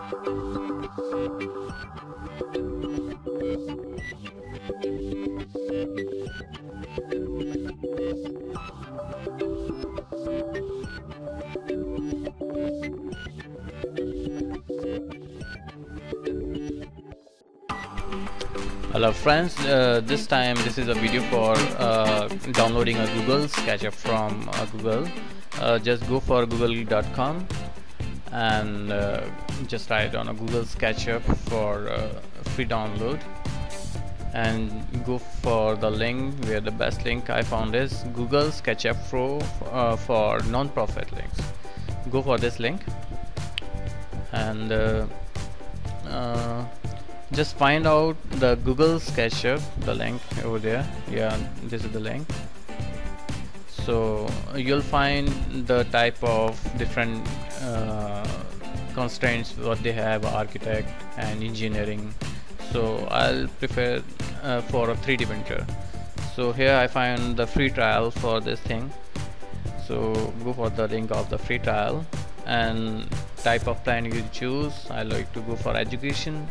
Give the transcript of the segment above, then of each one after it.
Hello friends, this is a video for downloading a Google SketchUp from Google. Just go for google.com and just write on a Google SketchUp for free download, and go for the link where the best link I found is Google SketchUp Pro for non-profit links. Go for this link and just find out the Google SketchUp, the link over there. Yeah, this is the link. So you'll find the type of different constraints what they have, architect and engineering. So I'll prefer for a 3D printer. So here I find the free trial for this thing. So go for the link of the free trial and type of plan you choose. I like to go for education,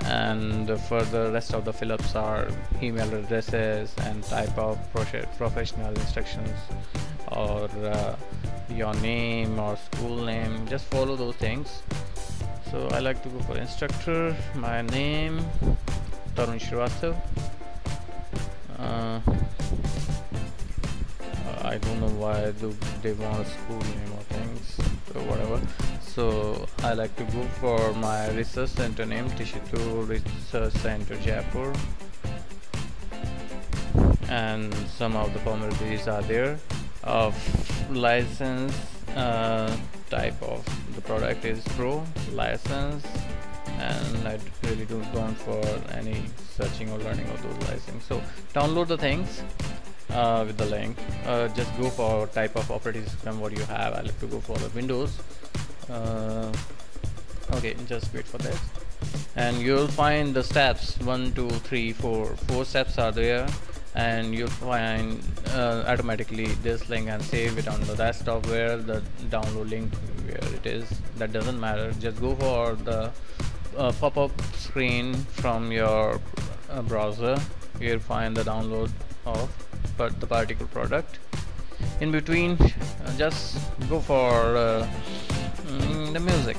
and for the rest of the fill-ups are email addresses and type of professional instructions, or your name or school name. Just follow those things. So I like to go for instructor. My name Tarun Shrivastava. I don't know why they want a school name or things, so whatever. So I like to go for my research center name, TISHITU Research Center Jaipur, and some of the formalities are there. Of license, type of the product is Pro license, and I really don't go for any searching or learning of those licenses. So download the things with the link. Just go for type of operating system what you have. I like to go for the Windows. Okay, just wait for that, and you'll find the steps 1 2 3 4 steps are there, and you'll find automatically this link and save it on the desktop where the download link where it is. That doesn't matter. Just go for the pop-up screen from your browser. You'll find the download of the particular product. In between, just go for the music.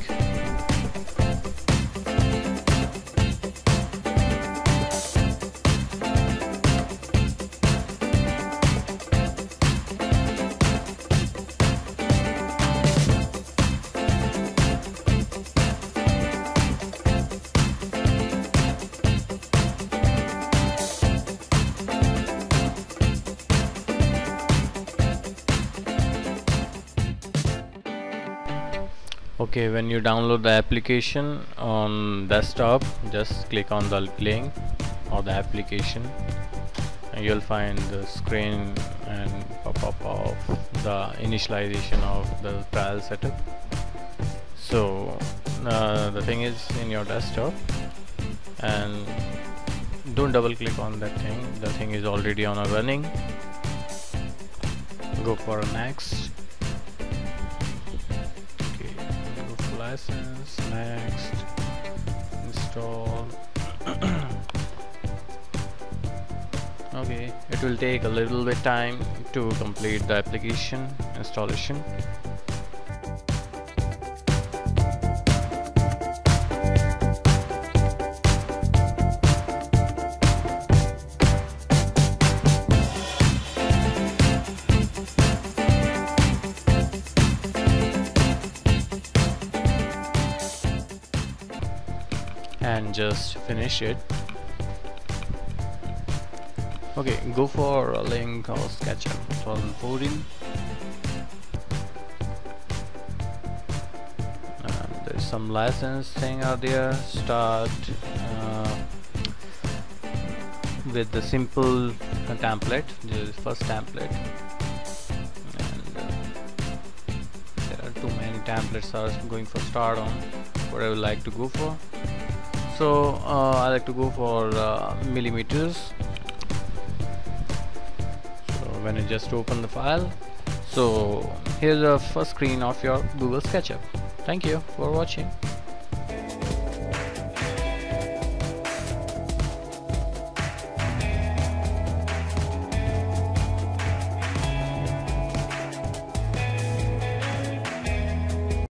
Okay, when you download the application on desktop, just click on the link or the application, and you'll find the screen and pop-up of the initialization of the trial setup. So the thing is in your desktop, and don't double click on that thing. The thing is already on a running. Go for a next. License, next, install. Okay, it will take a little bit time to complete the application installation. And just finish it. Okay, go for a link of SketchUp 2014, and there's some license thing out there. Start with the simple template. This is first template, and there are too many templates are going for start on whatever I like to go for. So I like to go for millimeters. So when you just open the file, so here's the first screen of your Google SketchUp. Thank you for watching.